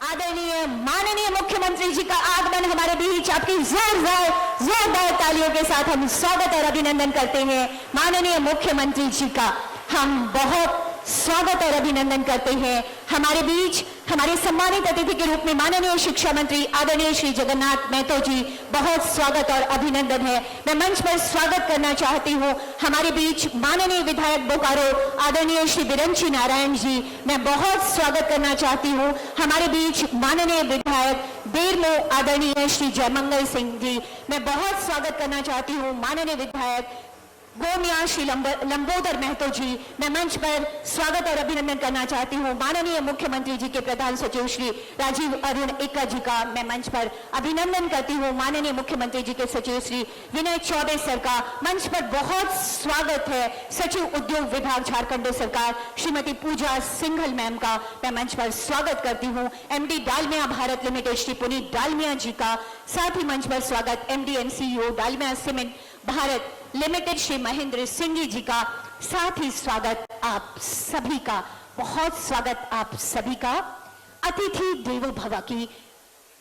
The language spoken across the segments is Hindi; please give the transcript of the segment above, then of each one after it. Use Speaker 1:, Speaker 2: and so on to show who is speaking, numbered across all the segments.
Speaker 1: आदरणीय माननीय मुख्यमंत्री जी का आगमन हमारे बीच आपकी जोरदार तालियों के साथ हम स्वागत और अभिनंदन करते हैं। माननीय मुख्यमंत्री जी का हम बहुत स्वागत और अभिनंदन करते हैं। हमारे बीच हमारे सम्मानित अतिथि के रूप में माननीय शिक्षा मंत्री आदरणीय श्री जगन्नाथ महतो जी, बहुत स्वागत और अभिनंदन है। मैं मंच पर स्वागत करना चाहती हूं हमारे बीच माननीय विधायक बोकारो आदरणीय श्री बिरंची नारायण जी, मैं बहुत स्वागत करना चाहती हूं हमारे बीच माननीय विधायक बेरमो आदरणीय श्री जयमंगल सिंह जी, मैं बहुत स्वागत करना चाहती हूं माननीय विधायक गोमिया श्री लंबोदर महतो जी, मैं मंच पर स्वागत और अभिनंदन करना चाहती हूं माननीय मुख्यमंत्री जी के प्रधान सचिव श्री राजीव अरुण एक्का जी का मैं मंच पर अभिनंदन करती हूं। माननीय मुख्यमंत्री जी के सचिव श्री विनय चौबे सर का मंच पर बहुत स्वागत है। सचिव उद्योग विभाग झारखंड सरकार श्रीमती पूजा सिंघल मैम का मैं मंच पर स्वागत करती हूं। एमडी डालमिया भारत लिमिटेड श्री पुनीत डालमिया जी का साथ ही मंच पर स्वागत। MD and CEO Dalmia cement Bharat limited Shri Mahendra Singh ji का साथ ही स्वागत आप सभी का, बहुत स्वागत आप सभी का। अतिथि देवो भव की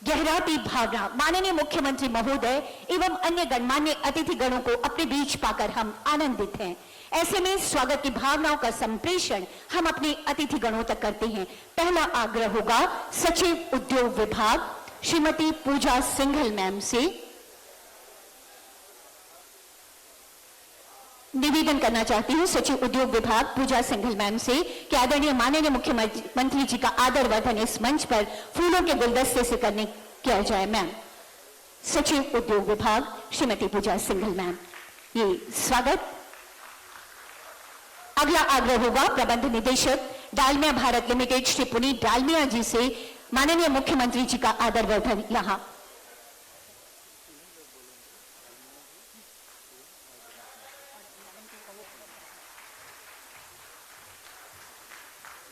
Speaker 1: गहराती भावना माननीय मुख्यमंत्री महोदय एवं अन्य गणमान्य अतिथि गणों को अपने बीच पाकर हम आनंदित हैं। ऐसे में स्वागत की भावनाओं का संप्रेषण हम अपने अतिथि गणों तक करते हैं। पहला आग्रह होगा सचिव उद्योग विभाग श्रीमती पूजा सिंघल मैम से। निवेदन करना चाहती हूं सचिव उद्योग विभाग पूजा सिंघल मैम से कि आदरणीय माननीय मुख्यमंत्री जी का आदर वर्धन इस मंच पर फूलों के गुलदस्ते से किया जाए। मैम सचिव उद्योग विभाग श्रीमती पूजा सिंघल मैम, ये स्वागत। अगला आग्रह होगा प्रबंध निदेशक डालमिया भारत लिमिटेड श्री पुनीत डालमिया जी से माननीय मुख्यमंत्री जी का आदर वर्धन यहां।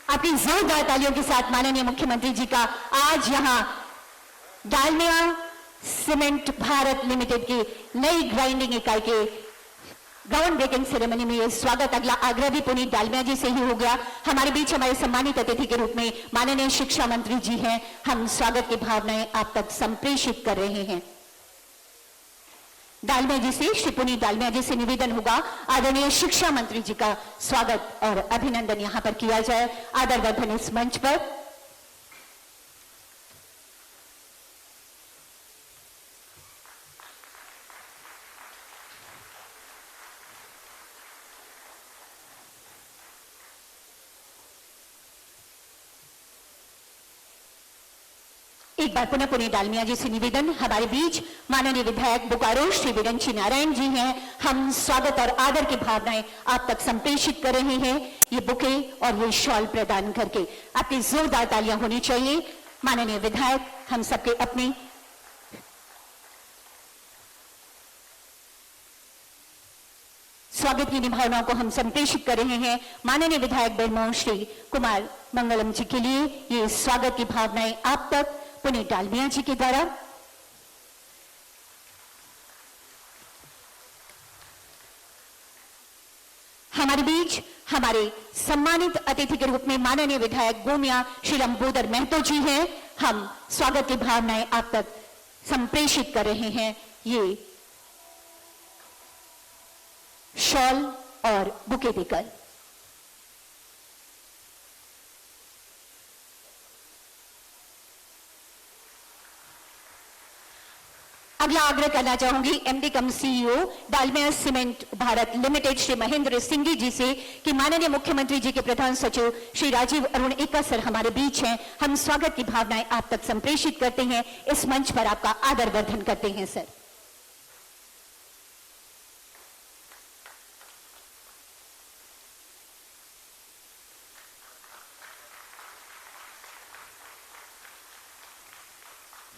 Speaker 1: आपकी जोरदार तालियों के साथ माननीय मुख्यमंत्री जी का आज यहां डालमिया सीमेंट भारत लिमिटेड की नई ग्राइंडिंग इकाई के ग्राउंड ब्रेकिंग सेरेमनी में ये स्वागत। अगला आग्रह भी पुनीत डालमिया जी से ही हो गया। हमारे बीच हमारे सम्मानित अतिथि के रूप में माननीय शिक्षा मंत्री जी हैं, हम स्वागत की भावनाएं आप तक संप्रेषित कर रहे हैं। डालमिया जी से श्री पुनीत डालमिया जी से निवेदन होगा आदरणीय शिक्षा मंत्री जी का स्वागत और अभिनंदन यहां पर किया जाए। आदर वर्धन इस मंच पर। एक बार पुनः पुनीत डालमिया जी से निवेदन, हमारे बीच माननीय विधायक बोकारो श्री बिरंची नारायण जी हैं, हम स्वागत और आदर की भावनाएं आप तक संप्रेषित कर रहे हैं ये बुके और ये शॉल प्रदान करके। आपकी जोरदार तालियां होनी चाहिए। माननीय विधायक हम सबके अपने स्वागत की भावनाओं को हम संप्रेषित कर रहे हैं। माननीय विधायक बेरमो श्री कुमार मंगलम जी के लिए ये स्वागत की भावनाएं आप तक पुनीत डालमिया जी के द्वारा। हमारे बीच हमारे सम्मानित अतिथि के रूप में माननीय विधायक गोमिया श्री लंबोदर महतो जी हैं, हम स्वागत की भावनाएं आप तक संप्रेषित कर रहे हैं ये शॉल और बुके देकर। अगला आग्रह करना चाहूंगी MD cum CEO Dalmia cement Bharat limited Shri Mahendra Singh ji से कि माननीय मुख्यमंत्री जी के प्रधान सचिव श्री राजीव अरुण एक्का सर हमारे बीच हैं, हम स्वागत की भावनाएं आप तक संप्रेषित करते हैं। इस मंच पर आपका आदर वर्धन करते हैं सर।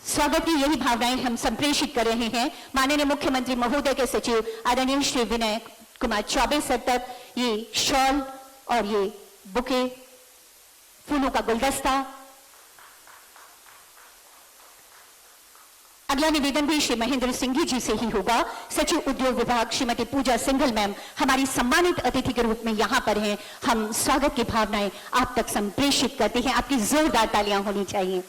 Speaker 1: स्वागत की यही भावनाएं हम संप्रेषित कर रहे हैं माननीय मुख्यमंत्री महोदय के सचिव आदरणीय श्री विनय कुमार चौबे सर तक ये शॉल और ये बुके फूलों का गुलदस्ता। अगला निवेदन भी श्री महेंद्र सिंह जी से ही होगा। सचिव उद्योग विभाग श्रीमती पूजा सिंघल मैम हमारी सम्मानित अतिथि के रूप में यहां पर हैं, हम स्वागत की भावनाएं आप तक संप्रेषित करते हैं। आपकी जोरदार तालियां होनी चाहिए।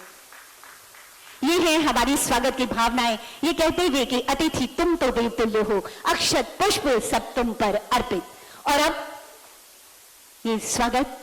Speaker 1: ये है हमारी स्वागत की भावनाएं, ये कहते हुए कि अतिथि तुम तो देवतुल्य हो, अक्षत पुष्प सब तुम पर अर्पित। और अब ये स्वागत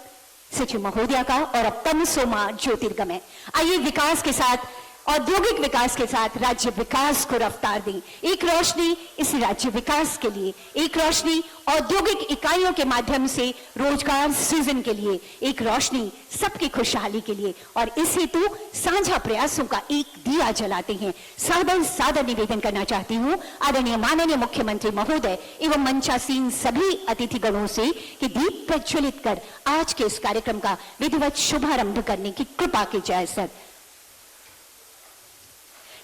Speaker 1: सचिव महोदया का, और अब तमसोमा ज्योतिर्गमय। आइए विकास के साथ, औद्योगिक विकास के साथ राज्य विकास को रफ्तार दें। एक रोशनी इस राज्य विकास के लिए, एक रोशनी औद्योगिक इकाइयों के माध्यम से रोजगार सृजन के लिए, एक रोशनी सबकी खुशहाली के लिए, और इस हेतु साझा प्रयासों का एक दिया जलाते हैं। सादर निवेदन करना चाहती हूँ आदरणीय माननीय मुख्यमंत्री महोदय एवं मंचासीन सभी अतिथिगणों से कि दीप प्रज्वलित कर आज के इस कार्यक्रम का विधिवत शुभारंभ करने की कृपा की जाए। सर,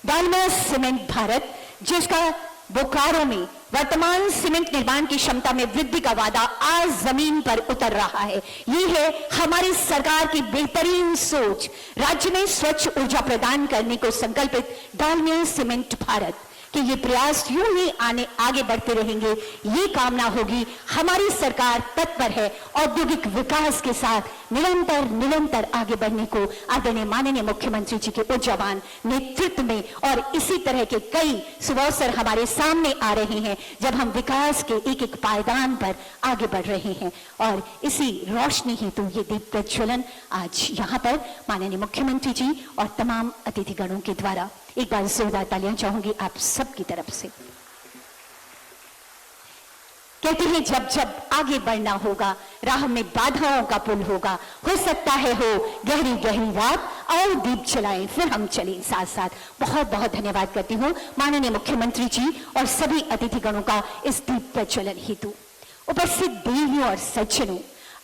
Speaker 1: डालमिया सीमेंट भारत, जिसका बोकारो में वर्तमान सीमेंट निर्माण की क्षमता में वृद्धि का वादा आज जमीन पर उतर रहा है। ये है हमारी सरकार की बेहतरीन सोच, राज्य में स्वच्छ ऊर्जा प्रदान करने को संकल्पित डालमिया सीमेंट भारत कि ये प्रयास यूं ही आगे बढ़ते रहेंगे। ये कामना होगी, हमारी सरकार तत्पर है औद्योगिक विकास के साथ निरंतर आगे बढ़ने को आदरणीय माननीय मुख्यमंत्री जी के उज्जवल नेतृत्व में। और इसी तरह के कई सुअवसर हमारे सामने आ रहे हैं जब हम विकास के एक एक पायदान पर आगे बढ़ रहे हैं, और इसी रोशनी हेतु ये दीप प्रज्वलन आज यहाँ पर माननीय मुख्यमंत्री जी और तमाम अतिथिगणों के द्वारा। एक बार जोरदार तालियां चाहूंगी आप सबकी तरफ से। कहते हैं जब जब आगे बढ़ना होगा, राह में बाधाओं का पुल होगा, हो सकता है हो गहरी गहरी रात, और दीप जलाएं फिर हम चलें साथ साथ। बहुत बहुत धन्यवाद करती हूँ माननीय मुख्यमंत्री जी और सभी अतिथिगणों का इस दीप प्रज्वलन हेतु। उपस्थित देवियों और सज्जनों,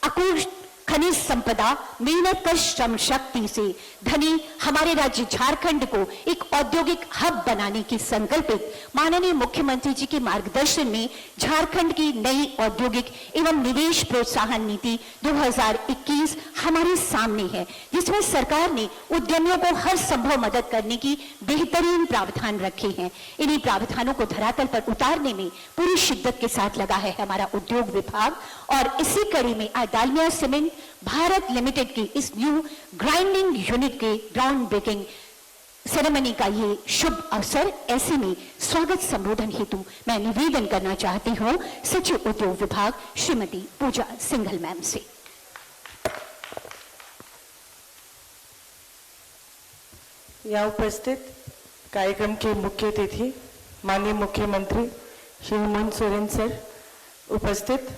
Speaker 1: अकुश खनिज संपदा, मेहनत का श्रम शक्ति से धनी हमारे राज्य झारखंड को एक औद्योगिक हब बनाने की संकल्पित माननीय मुख्यमंत्री जी के मार्गदर्शन में झारखंड की नई औद्योगिक एवं निवेश प्रोत्साहन नीति 2021 हमारे सामने है, जिसमें सरकार ने उद्यमियों को हर संभव मदद करने की बेहतरीन प्रावधान रखे हैं। इन्हीं प्रावधानों को धरातल पर उतारने में पूरी शिद्दत के साथ लगा है हमारा उद्योग विभाग, और इसी कड़ी में आज डालमिया सीमेंट भारत लिमिटेड की इस न्यू ग्राइंडिंग यूनिट के ग्राउंड ब्रेकिंग सेरेमनी का ये शुभ अवसर। ऐसे में स्वागत संबोधन हेतु मैं निवेदन करना चाहती हूँ सचिव उद्योग विभाग श्रीमती पूजा सिंघल मैम से।
Speaker 2: यहाँ उपस्थित कार्यक्रम के मुख्य अतिथि माननीय मुख्यमंत्री श्री हेमंत सोरेन सर, उपस्थित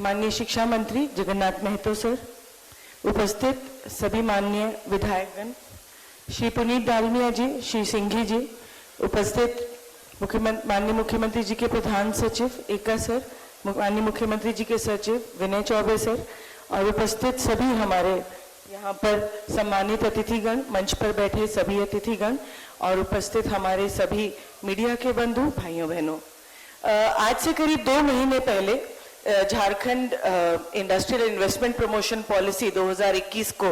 Speaker 2: माननीय शिक्षा मंत्री जगन्नाथ महतो सर, उपस्थित सभी माननीय विधायकगण, श्री पुनीत डालमिया जी, श्री सिंघी जी, उपस्थित माननीय मुख्यमंत्री जी के प्रधान सचिव एका सर, माननीय मुख्यमंत्री जी के सचिव विनय चौबे सर, और उपस्थित सभी हमारे यहाँ पर सम्मानित अतिथिगण, मंच पर बैठे सभी अतिथिगण, और उपस्थित हमारे सभी मीडिया के बंधु भाइयों बहनों। आज से करीब 2 महीने पहले Jharkhand industrial investment promotion policy 2021 को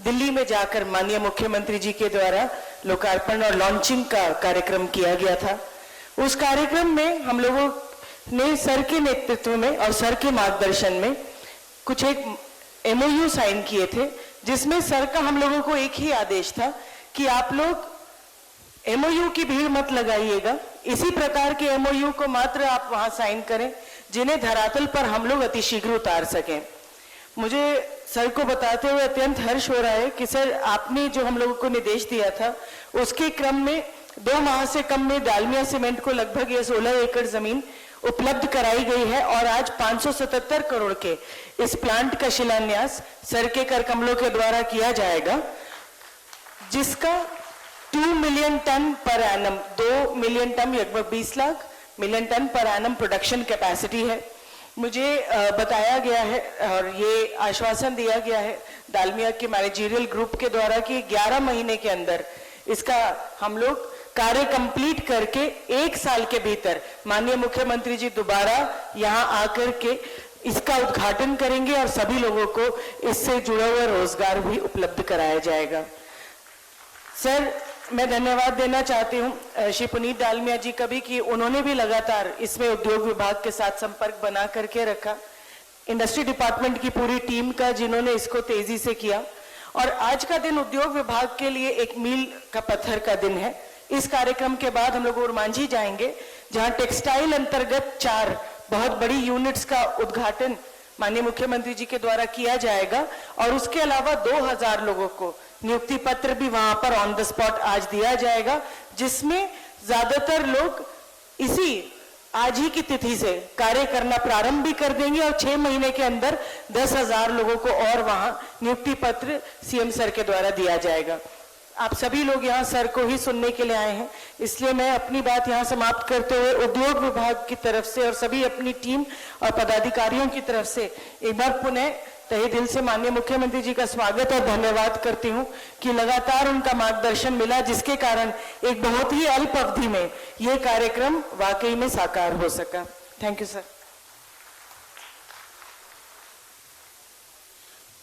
Speaker 2: दिल्ली में जाकर माननीय मुख्यमंत्री जी के द्वारा लोकार्पण और लॉन्चिंग का कार्यक्रम किया गया था। उस कार्यक्रम में हम लोगों ने सर के नेतृत्व में और सर के मार्गदर्शन में कुछ एक MOU साइन किए थे, जिसमें सर का हम लोगों को एक ही आदेश था कि आप लोग MOU की भीड़ मत लगाइएगा, इसी प्रकार के MOU को मात्र आप वहां साइन करें जिन्हें धरातल पर हम लोग अतिशीघ्र उतार सकें। मुझे सर को बताते हुए अत्यंत हर्ष हो रहा है कि सर आपने जो हम लोगों को निर्देश दिया था उसके क्रम में 2 माह से कम में डालमिया सीमेंट को लगभग 16 एकड़ जमीन उपलब्ध कराई गई है, और आज 577 करोड़ के इस प्लांट का शिलान्यास सर के कर कमलों के द्वारा किया जाएगा, जिसका 2 million ton per annum, 2 million ton लगभग 20 lakh million ton per annum production capacity है। मुझे बताया गया है और ये आश्वासन दिया गया है डालमिया के मैनेजरियल ग्रुप के द्वारा कि 11 महीने के अंदर इसका हम लोग कार्य कंप्लीट करके 1 साल के भीतर माननीय मुख्यमंत्री जी दोबारा यहाँ आकर के इसका उद्घाटन करेंगे और सभी लोगों को इससे जुड़ा हुआ रोजगार भी उपलब्ध कराया जाएगा। सर, मैं धन्यवाद देना चाहती हूँ श्री पुनीत डालमिया जी का भी कि उन्होंने भी लगातार इसमें उद्योग विभाग के साथ संपर्क बना करके रखा, इंडस्ट्री डिपार्टमेंट की पूरी टीम का जिन्होंने इसको तेजी से किया, और आज का दिन उद्योग विभाग के लिए एक मील का पत्थर का दिन है। इस कार्यक्रम के बाद हम लोग ओरमांझी जाएंगे, जहां टेक्सटाइल अंतर्गत 4 बहुत बड़ी यूनिट्स का उद्घाटन माननीय मुख्यमंत्री जी के द्वारा किया जाएगा और उसके अलावा 2000 लोगों को नियुक्ति पत्र भी वहां पर ऑन द स्पॉट आज दिया जाएगा, जिसमें ज्यादातर लोग इसी आज ही की तिथि से कार्य करना प्रारंभ भी कर देंगे और 6 महीने के अंदर 10,000 लोगों को और वहां नियुक्ति पत्र सीएम सर के द्वारा दिया जाएगा। आप सभी लोग यहाँ सर को ही सुनने के लिए आए हैं, इसलिए मैं अपनी बात यहाँ समाप्त करते हुए उद्योग विभाग की तरफ से और सभी अपनी टीम और पदाधिकारियों की तरफ से एक बार पुनः तहे दिल से माननीय मुख्यमंत्री जी का स्वागत और धन्यवाद करती हूँ कि लगातार उनका मार्गदर्शन मिला, जिसके कारण एक बहुत ही अल्प अवधि में ये कार्यक्रम वाकई में साकार हो सका। Thank you sir.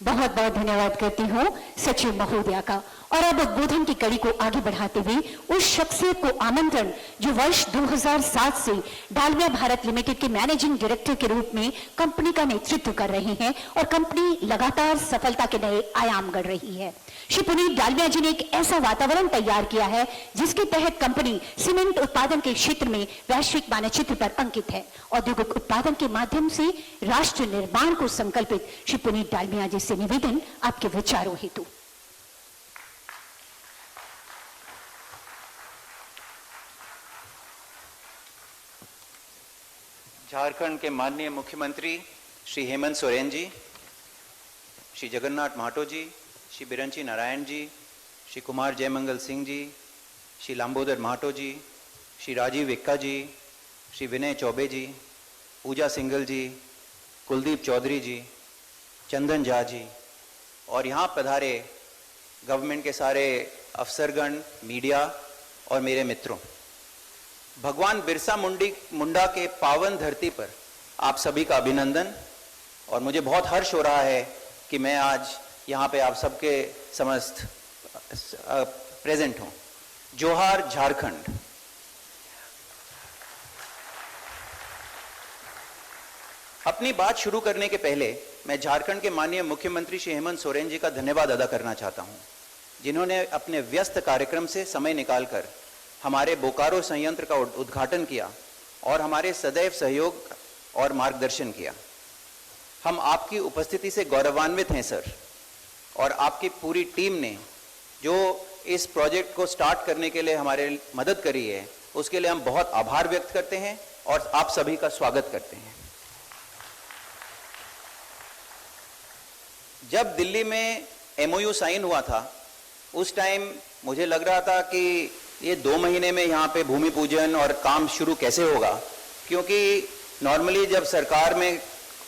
Speaker 1: बहुत बहुत धन्यवाद करती हूँ सचिव महोदया का। और अब उद्बोधन की कड़ी को आगे बढ़ाते हुए उस शख्सियत को आमंत्रण जो वर्ष 2007 से डालमिया भारत लिमिटेड के मैनेजिंग डायरेक्टर के रूप में कंपनी का नेतृत्व कर रहे हैं और कंपनी लगातार सफलता के नए आयाम गढ़ रही है। श्री पुनीत डालमिया जी ने एक ऐसा वातावरण तैयार किया है जिसके तहत कंपनी सीमेंट उत्पादन के क्षेत्र में वैश्विक मानचित्र पर अंकित है। औद्योगिक उत्पादन के माध्यम से राष्ट्र निर्माण को संकल्पित श्री पुनीत डालमिया जी से निवेदन आपके विचारों हेतु।
Speaker 3: झारखंड के माननीय मुख्यमंत्री श्री हेमंत सोरेन जी, श्री जगन्नाथ महातो जी, श्री बिरंची नारायण जी, श्री कुमार जयमंगल सिंह जी, श्री लांबोदर महातो जी, श्री राजीव इक्का जी, श्री विनय चौबे जी, पूजा सिंघल जी, कुलदीप चौधरी जी, चंदन झा जी और यहाँ पधारे गवर्नमेंट के सारे अफसरगण, मीडिया और मेरे मित्रों, भगवान बिरसा मुंडा के पावन धरती पर आप सभी का अभिनंदन। और मुझे बहुत हर्ष हो रहा है कि मैं आज यहाँ पे आप सबके समस्त प्रेजेंट हूँ। जोहार झारखंड। अपनी बात शुरू करने के पहले मैं झारखंड के माननीय मुख्यमंत्री श्री हेमंत सोरेन जी का धन्यवाद अदा करना चाहता हूँ, जिन्होंने अपने व्यस्त कार्यक्रम से समय निकालकर हमारे बोकारो संयंत्र का उद्घाटन किया और हमारे सदैव सहयोग और मार्गदर्शन किया। हम आपकी उपस्थिति से गौरवान्वित हैं सर, और आपकी पूरी टीम ने जो इस प्रोजेक्ट को स्टार्ट करने के लिए हमारे मदद करी है, उसके लिए हम बहुत आभार व्यक्त करते हैं और आप सभी का स्वागत करते हैं। जब दिल्ली में MOU साइन हुआ था, उस टाइम मुझे लग रहा था कि ये 2 महीने में यहाँ पे भूमि पूजन और काम शुरू कैसे होगा, क्योंकि नॉर्मली जब सरकार में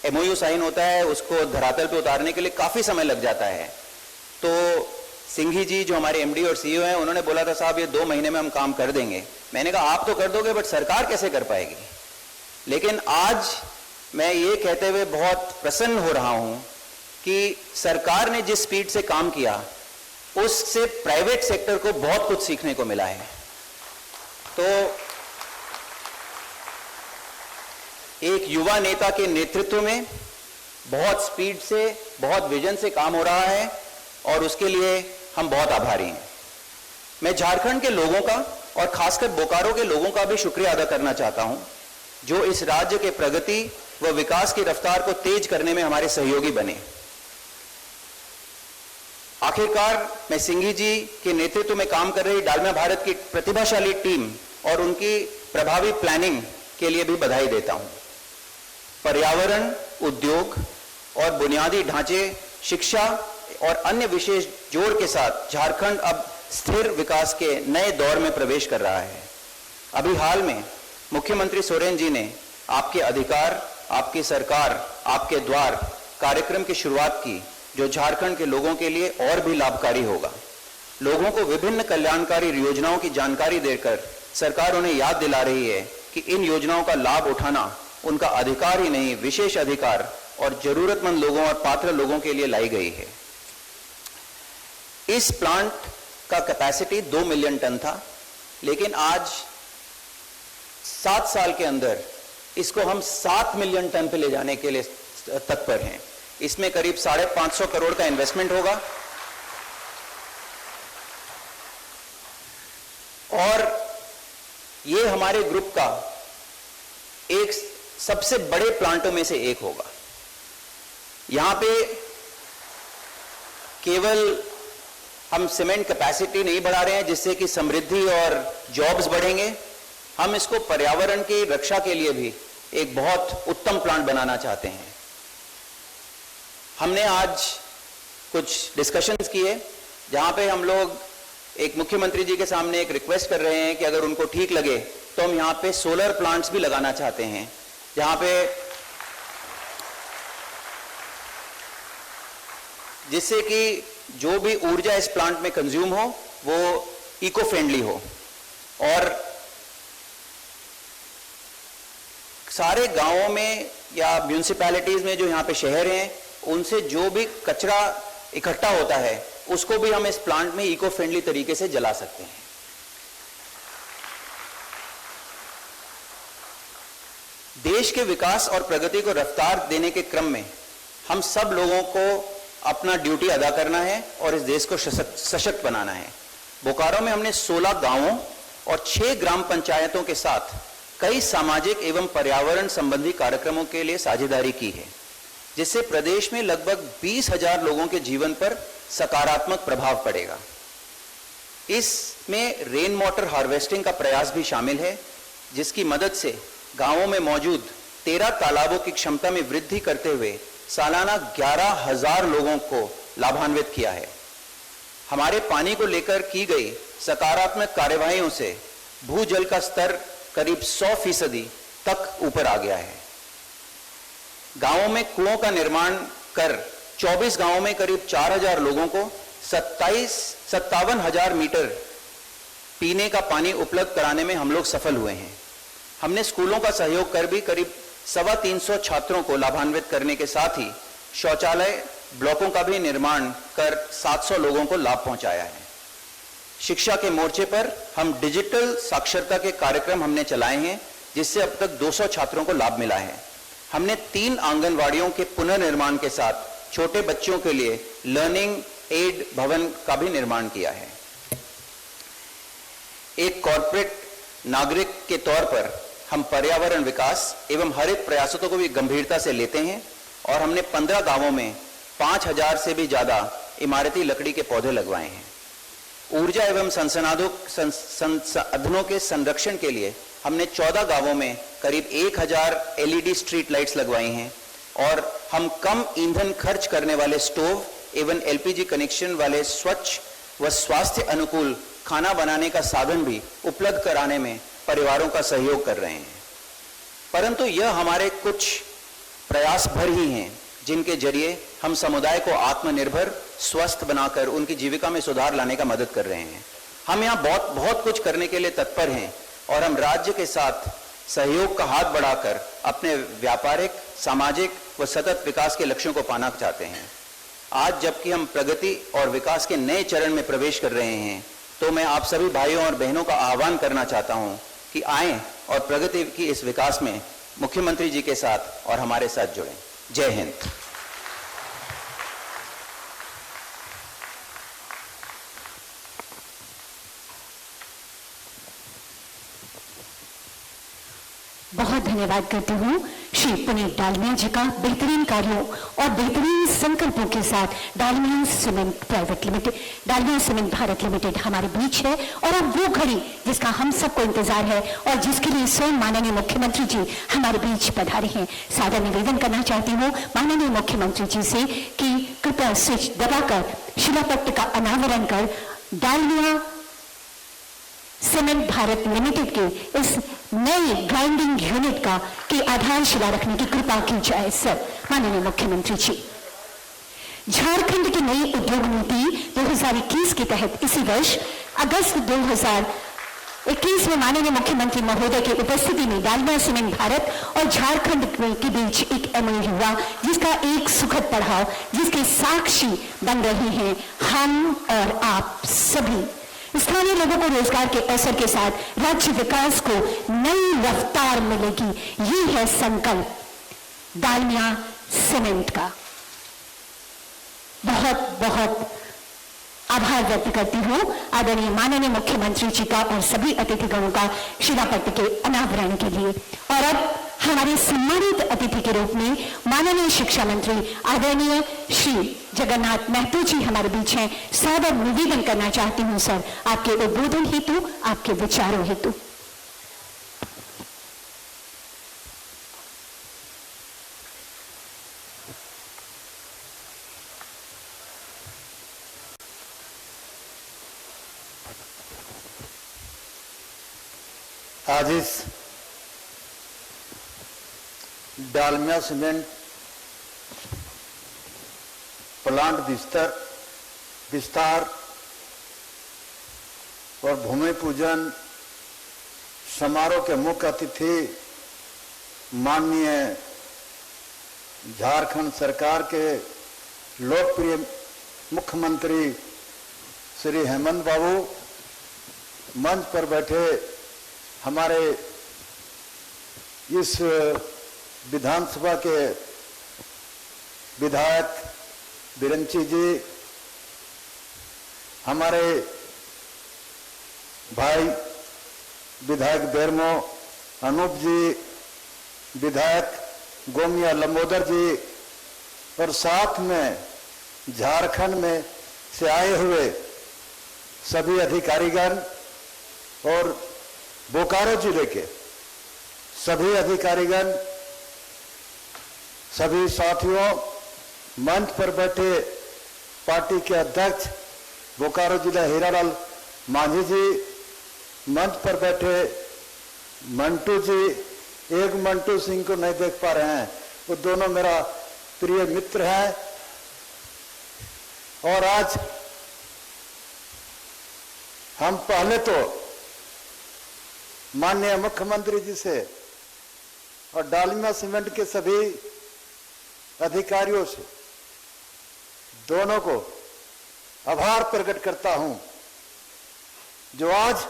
Speaker 3: MOU साइन होता है उसको धरातल पे उतारने के लिए काफ़ी समय लग जाता है। तो सिंघी जी जो हमारे MD और CEO हैं, उन्होंने बोला था साहब ये 2 महीने में हम काम कर देंगे। मैंने कहा आप तो कर दोगे, बट सरकार कैसे कर पाएगी। लेकिन आज मैं ये कहते हुए बहुत प्रसन्न हो रहा हूँ कि सरकार ने जिस स्पीड से काम किया उससे प्राइवेट सेक्टर को बहुत कुछ सीखने को मिला है। तो एक युवा नेता के नेतृत्व में बहुत स्पीड से, बहुत विजन से काम हो रहा है और उसके लिए हम बहुत आभारी हैं। मैं झारखंड के लोगों का और खासकर बोकारो के लोगों का भी शुक्रिया अदा करना चाहता हूं, जो इस राज्य के प्रगति व विकास की रफ्तार को तेज करने में हमारे सहयोगी बने। आखिरकार मैं सिंघी जी के नेतृत्व में काम कर रही डालमिया भारत की प्रतिभाशाली टीम और उनकी प्रभावी प्लानिंग के लिए भी बधाई देता हूं। पर्यावरण, उद्योग और बुनियादी ढांचे, शिक्षा और अन्य विशेष जोड़ के साथ झारखंड अब स्थिर विकास के नए दौर में प्रवेश कर रहा है। अभी हाल में मुख्यमंत्री सोरेन जी ने आपके अधिकार, आपकी सरकार, आपके द्वार कार्यक्रम की शुरुआत की, जो झारखंड के लोगों के लिए और भी लाभकारी होगा। लोगों को विभिन्न कल्याणकारी योजनाओं की जानकारी देकर सरकार उन्हें याद दिला रही है कि इन योजनाओं का लाभ उठाना उनका अधिकार ही नहीं, विशेष अधिकार और जरूरतमंद लोगों और पात्र लोगों के लिए लाई गई है। इस प्लांट का कैपेसिटी 2 मिलियन टन था, लेकिन आज 7 साल के अंदर इसको हम 7 मिलियन टन पे ले जाने के लिए तत्पर हैं। इसमें करीब 550 करोड़ का इन्वेस्टमेंट होगा और ये हमारे ग्रुप का एक सबसे बड़े प्लांटों में से एक होगा। यहां पे केवल हम सीमेंट कैपेसिटी नहीं बढ़ा रहे हैं जिससे कि समृद्धि और जॉब्स बढ़ेंगे, हम इसको पर्यावरण की रक्षा के लिए भी एक बहुत उत्तम प्लांट बनाना चाहते हैं। हमने आज कुछ डिस्कशंस किए जहां पे हम लोग एक मुख्यमंत्री जी के सामने एक रिक्वेस्ट कर रहे हैं कि अगर उनको ठीक लगे तो हम यहां पे सोलर प्लांट्स भी लगाना चाहते हैं, जहां पे जिससे कि जो भी ऊर्जा इस प्लांट में कंज्यूम हो वो इको फ्रेंडली हो और सारे गांवों में या म्यूनिसिपैलिटीज में जो यहां पे शहर हैं उनसे जो भी कचरा इकट्ठा होता है उसको भी हम इस प्लांट में इको फ्रेंडली तरीके से जला सकते हैं। देश के विकास और प्रगति को रफ्तार देने के क्रम में हम सब लोगों को अपना ड्यूटी अदा करना है और इस देश को सशक्त बनाना है। बोकारो में हमने 16 गांवों और 6 ग्राम पंचायतों के साथ कई सामाजिक एवं पर्यावरण संबंधी कार्यक्रमों के लिए साझेदारी की है, जिससे प्रदेश में लगभग 20,000 लोगों के जीवन पर सकारात्मक प्रभाव पड़ेगा। इसमें रेन वाटर हार्वेस्टिंग का प्रयास भी शामिल है, जिसकी मदद से गांवों में मौजूद 13 तालाबों की क्षमता में वृद्धि करते हुए सालाना 11,000 लोगों को लाभान्वित किया है। हमारे पानी को लेकर की गई सकारात्मक कार्यवाहियों से भूजल का स्तर करीब 100% तक ऊपर आ गया है। गांवों में कुओं का निर्माण कर 24 गांवों में करीब 4,000 लोगों को 57,000 मीटर पीने का पानी उपलब्ध कराने में हम लोग सफल हुए हैं। हमने स्कूलों का सहयोग कर भी करीब 350 छात्रों को लाभान्वित करने के साथ ही शौचालय ब्लॉकों का भी निर्माण कर 700 लोगों को लाभ पहुंचाया है। शिक्षा के मोर्चे पर हम डिजिटल साक्षरता के कार्यक्रम हमने चलाए हैं, जिससे अब तक 200 छात्रों को लाभ मिला है। हमने 3 आंगनवाड़ियों के पुनर्निर्माण के साथ छोटे बच्चों के लिए लर्निंग एड भवन का भी निर्माण किया है। एक कॉर्पोरेट नागरिक के तौर पर हम पर्यावरण विकास एवं हरित प्रयासों को भी गंभीरता से लेते हैं और हमने 15 गांवों में 5,000 से भी ज्यादा इमारती लकड़ी के पौधे लगवाए हैं। ऊर्जा एवं संसाधनों के संरक्षण के लिए हमने 14 गांवों में करीब 1,000 LED स्ट्रीट लाइट्स लगवाई हैं और हम कम ईंधन खर्च करने वाले स्टोव एवं LPG कनेक्शन वाले स्वच्छ व स्वास्थ्य अनुकूल खाना बनाने का साधन भी उपलब्ध कराने में परिवारों का सहयोग कर रहे हैं। परंतु यह हमारे कुछ प्रयास भर ही हैं, जिनके जरिए हम समुदाय को आत्मनिर्भर स्वस्थ बनाकर उनकी जीविका में सुधार लाने का मदद कर रहे हैं। हम यहाँ बहुत कुछ करने के लिए तत्पर हैं और हम राज्य के साथ सहयोग का हाथ बढ़ाकर अपने व्यापारिक, सामाजिक व सतत विकास के लक्ष्यों को पाना चाहते हैं। आज जबकि हम प्रगति और विकास के नए चरण में प्रवेश कर रहे हैं, तो मैं आप सभी भाइयों और बहनों का आह्वान करना चाहता हूं कि आएं और प्रगति की इस विकास में मुख्यमंत्री जी के साथ और हमारे साथ जुड़ें। जय हिंद।
Speaker 1: बहुत धन्यवाद करती हूँ श्री पुनीत डालमिया जी का बेहतरीन कार्यों और बेहतरीन संकल्पों के साथ Dalmia cement private limited, Dalmia cement Bharat limited हमारे बीच है और अब वो घड़ी जिसका हम सबको इंतजार है और जिसके लिए स्वयं माननीय मुख्यमंत्री जी हमारे बीच पधारे हैं। सादर निवेदन करना चाहती हूँ माननीय मुख्यमंत्री जी से कि कृपया स्विच दबाकर शिलापट्ट का अनावरण कर डालमिया सीमेंट भारत लिमिटेड के इस नए ग्राइंडिंग यूनिट का की आधारशिला रखने की कृपा की जाए। सर माननीय मुख्यमंत्री जी, झारखंड की नई उद्योग नीति 2021 के तहत इसी वर्ष अगस्त 2021 में माननीय मुख्यमंत्री महोदय की उपस्थिति में डालमिया सीमेंट भारत और झारखंड के बीच एक MOU हुआ, जिसका एक सुखद पड़ाव जिसके साक्षी बन रहे हैं हम और आप सभी। स्थानीय लोगों को रोजगार के अवसर के साथ राज्य विकास को नई रफ्तार मिलेगी, ये है संकल्प डालमिया सीमेंट का। बहुत बहुत आभार व्यक्त करती हूँ आदरणीय माननीय मुख्यमंत्री जी का और सभी अतिथिगणों का शिलापट्ट के अनावरण के लिए। और अब हमारे सम्मानित अतिथि के रूप में माननीय शिक्षा मंत्री आदरणीय श्री जगन्नाथ महतो जी हमारे बीच हैं। सादर निवेदन करना चाहती हूँ सर, आपके उद्बोधन हेतु, आपके विचारों हेतु।
Speaker 4: आज इस डालमिया सीमेंट प्लांट विस्तार और भूमि पूजन समारोह के मुख्य अतिथि माननीय झारखंड सरकार के लोकप्रिय मुख्यमंत्री श्री हेमंत बाबू, मंच पर बैठे हमारे इस विधानसभा के विधायक बिरंची जी, हमारे भाई विधायक बेरमो अनूप जी, विधायक गोमिया लंबोदर जी, और साथ में झारखंड में से आए हुए सभी अधिकारीगण और बोकारो जिले के सभी अधिकारीगण, सभी साथियों, मंच पर बैठे पार्टी के अध्यक्ष बोकारो जिला हीरालाल मांझी जी, मंच पर बैठे मंटू जी, एक मंटू सिंह को नहीं देख पा रहे हैं, वो दोनों मेरा प्रिय मित्र हैं। और आज हम पहले तो माननीय मुख्यमंत्री जी से और डालमिया सीमेंट के सभी अधिकारियों से दोनों को आभार प्रकट करता हूं, जो आज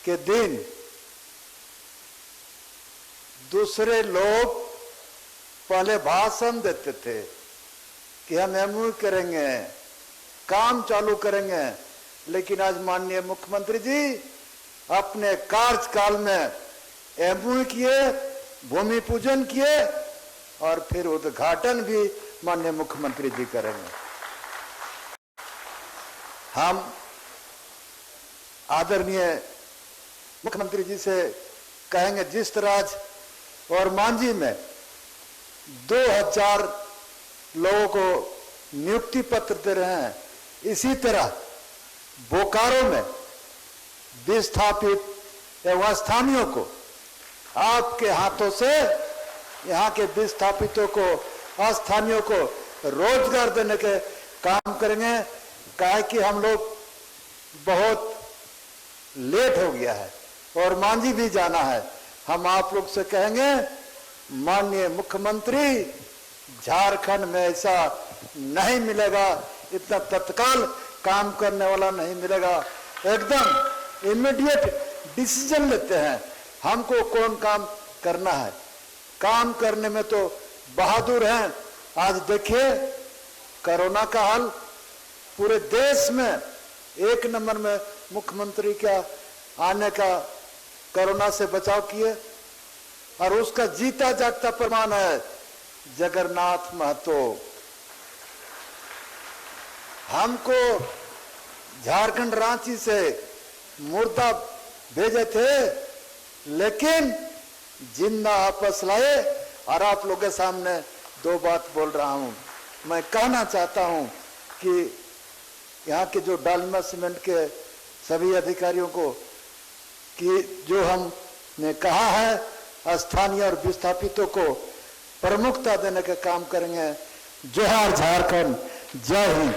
Speaker 4: के दिन दूसरे लोग पहले भाषण देते थे कि हम एमओयू करेंगे, काम चालू करेंगे, लेकिन आज माननीय मुख्यमंत्री जी अपने कार्यकाल में एमओयू किए, भूमि पूजन किए और फिर उद्घाटन भी माननीय मुख्यमंत्री जी करेंगे। हम आदरणीय मुख्यमंत्री जी से कहेंगे, जिस तरह आज और मांझी में 2000 लोगों को नियुक्ति पत्र दे रहे हैं, इसी तरह बोकारो में विस्थापित एवं स्थानीयों को आपके हाथों से, यहाँ के विस्थापितों को, अस्थानीयों को रोजगार देने के काम करेंगे। कहा कि हम लोग बहुत लेट हो गया है और मांझी भी जाना है। हम आप लोग से कहेंगे, माननीय मुख्यमंत्री, झारखंड में ऐसा नहीं मिलेगा, इतना तत्काल काम करने वाला नहीं मिलेगा। एकदम इमीडिएट डिसीजन लेते हैं, हमको कौन काम करना है। काम करने में तो बहादुर हैं। आज देखिए कोरोना का हाल, पूरे देश में 1 नंबर में मुख्यमंत्री का आने का, कोरोना से बचाव किए, और उसका जीता जागता प्रमाण है जगन्नाथ महतो। हमको झारखंड रांची से मुर्दा भेजे थे, लेकिन जिंदा वापस लाए। और आप लोगों के सामने 2 बात बोल रहा हूं। मैं कहना चाहता हूं कि यहाँ के जो डालमिया सीमेंट के सभी अधिकारियों को कि जो हमने कहा है, स्थानीय और विस्थापितों को प्रमुखता देने का काम करेंगे। जोहार झारखंड, जय हिंद।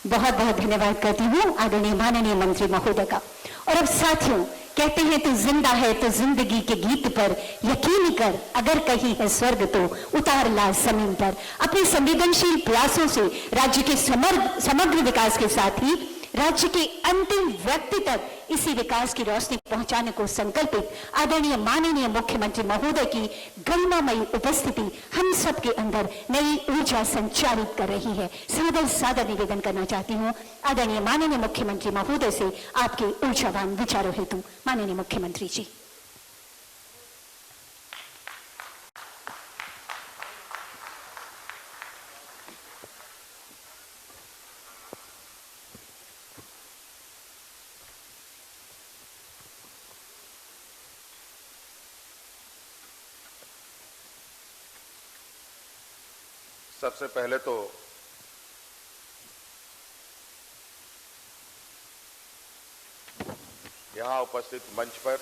Speaker 1: बहुत बहुत धन्यवाद करती हूँ आदरणीय माननीय मंत्री महोदय का। और अब साथियों, कहते हैं तू जिंदा है तो जिंदगी के गीत पर यकीन कर, अगर कहीं है स्वर्ग तो उतार ला जमीन पर। अपने संवेदनशील प्रयासों से राज्य के समग्र विकास के साथ ही राज्य के अंतिम व्यक्ति तक इसी विकास की रोशनी पहुंचाने को संकल्पित आदरणीय माननीय मुख्यमंत्री महोदय की गरिमामयी उपस्थिति हम सबके अंदर नई ऊर्जा संचारित कर रही है। सादर सादर निवेदन करना चाहती हूं आदरणीय माननीय मुख्यमंत्री महोदय से आपके ऊर्जावान विचारों हेतु। माननीय मुख्यमंत्री जी।
Speaker 5: सबसे पहले तो यहां उपस्थित मंच पर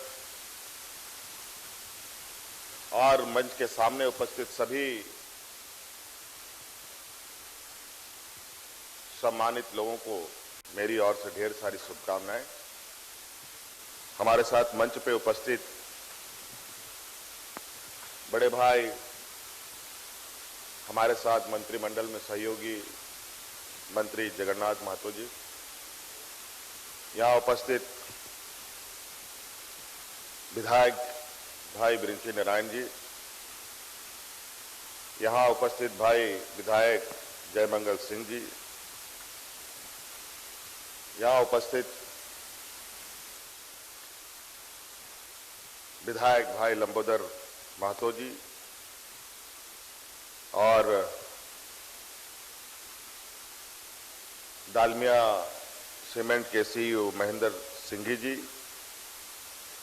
Speaker 5: और मंच के सामने उपस्थित सभी सम्मानित लोगों को मेरी ओर से ढेर सारी शुभकामनाएं। हमारे साथ मंच पे उपस्थित बड़े भाई, हमारे साथ मंत्रिमंडल में सहयोगी मंत्री जगन्नाथ महतो जी, यहां उपस्थित विधायक भाई बिरिंची नारायण जी, यहां उपस्थित भाई विधायक जयमंगल सिंह जी, यहां उपस्थित विधायक भाई लंबोदर महतो जी और डालमिया सीमेंट के सीईओ महेंद्र सिंह जी,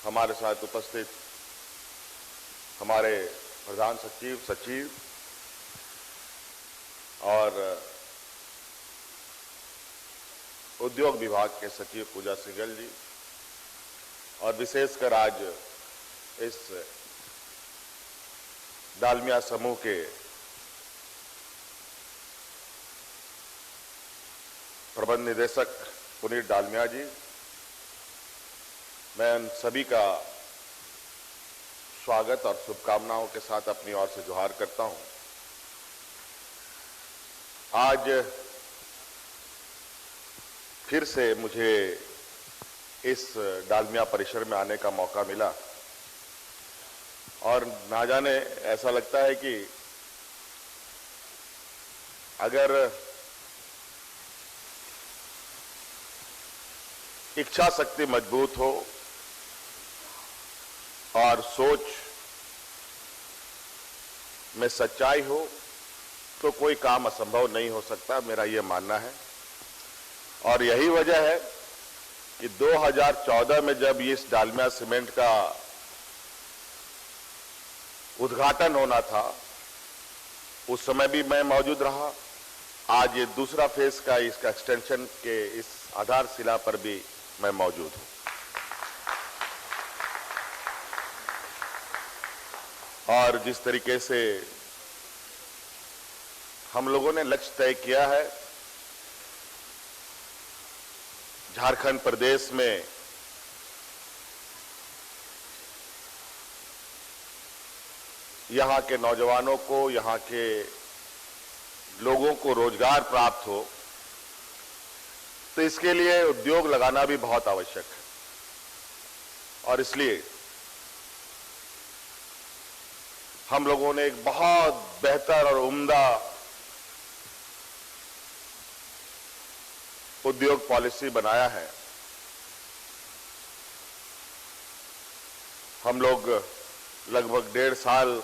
Speaker 5: हमारे साथ उपस्थित हमारे प्रधान सचिव और उद्योग विभाग के सचिव पूजा सिंगल जी, और विशेषकर आज इस डालमिया समूह के प्रबंध निदेशक पुनीत डालमिया जी, मैं उन सभी का स्वागत और शुभकामनाओं के साथ अपनी ओर से जोहार करता हूं। आज फिर से मुझे इस डालमिया परिसर में आने का मौका मिला और ना जाने ऐसा लगता है कि अगर इच्छा शक्ति मजबूत हो और सोच में सच्चाई हो तो कोई काम असंभव नहीं हो सकता, मेरा यह मानना है। और यही वजह है कि 2014 में जब इस डालमिया सीमेंट का उद्घाटन होना था, उस समय भी मैं मौजूद रहा। आज ये दूसरा फेज का इसका एक्सटेंशन के इस आधारशिला पर भी मैं मौजूद हूं। और जिस तरीके से हम लोगों ने लक्ष्य तय किया है, झारखंड प्रदेश में यहां के नौजवानों को, यहां के लोगों को रोजगार प्राप्त हो, तो इसके लिए उद्योग लगाना भी बहुत आवश्यक है। और इसलिए हम लोगों ने एक बहुत बेहतर और उम्दा उद्योग पॉलिसी बनाया है। हम लोग लगभग 1.5 साल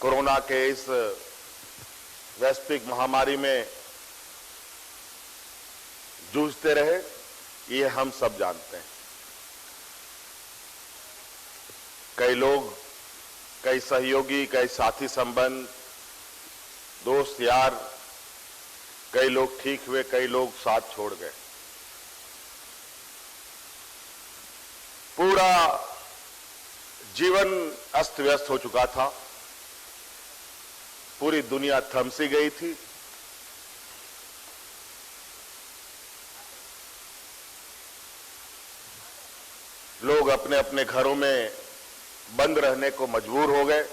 Speaker 5: कोरोना के इस वैश्विक महामारी में जूझते रहे, ये हम सब जानते हैं। कई लोग, कई सहयोगी, कई साथी संबंध, दोस्त यार, कई लोग ठीक हुए, कई लोग साथ छोड़ गए। पूरा जीवन अस्त व्यस्त हो चुका था, पूरी दुनिया थम सी गई थी। लोग अपने अपने घरों में बंद रहने को मजबूर हो गए।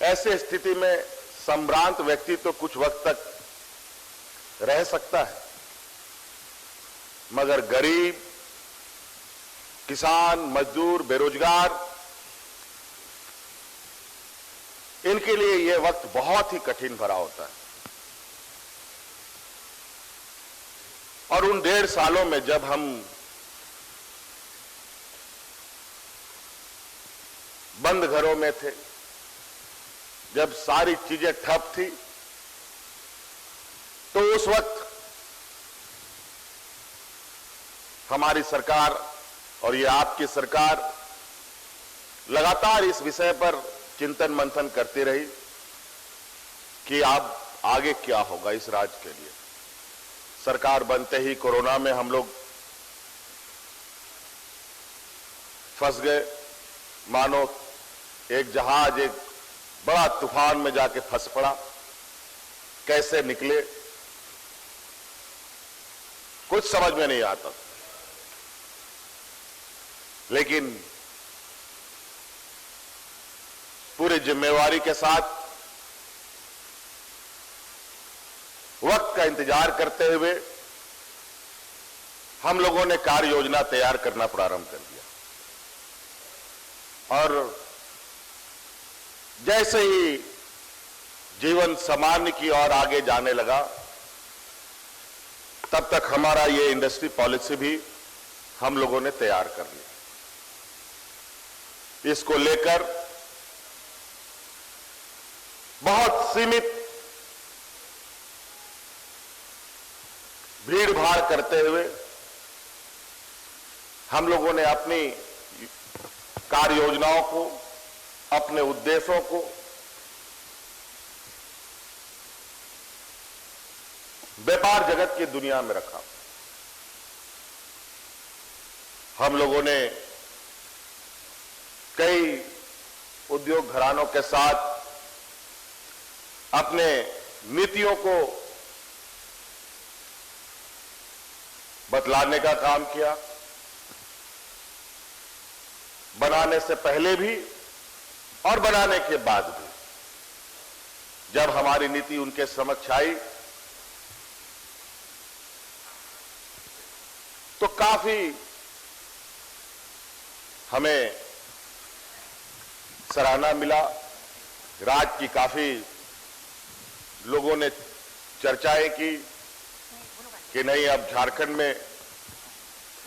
Speaker 5: ऐसे स्थिति में संभ्रांत व्यक्ति तो कुछ वक्त तक रह सकता है, मगर गरीब, किसान, मजदूर, बेरोजगार, इनके लिए यह वक्त बहुत ही कठिन भरा होता है। और उन 1.5 सालों में जब हम बंद घरों में थे, जब सारी चीजें ठप थी, तो उस वक्त हमारी सरकार और ये आपकी सरकार लगातार इस विषय पर चिंतन मंथन करती रही कि अब आगे क्या होगा इस राज्य के लिए। सरकार बनते ही कोरोना में हम लोग फंस गए, मानो एक जहाज एक बड़ा तूफान में जाके फंस पड़ा। कैसे निकले कुछ समझ में नहीं आता, लेकिन पूरी जिम्मेवारी के साथ वक्त का इंतजार करते हुए हम लोगों ने कार्य योजना तैयार करना प्रारंभ कर दिया। और जैसे ही जीवन सामान्य की ओर आगे जाने लगा, तब तक हमारा ये इंडस्ट्री पॉलिसी भी हम लोगों ने तैयार कर ली। इसको लेकर बहुत सीमित भीड़ भाड़ करते हुए हम लोगों ने अपनी कार्य योजनाओं को, अपने उद्देश्यों को व्यापार जगत की दुनिया में रखा। हम लोगों ने कई उद्योग घरानों के साथ अपने नीतियों को बदलाने का काम किया। बनाने से पहले भी और बनाने के बाद भी जब हमारी नीति उनके समक्ष आई तो काफी हमें सराहना मिला। राज्य की काफी लोगों ने चर्चाएं की कि नहीं, अब झारखंड में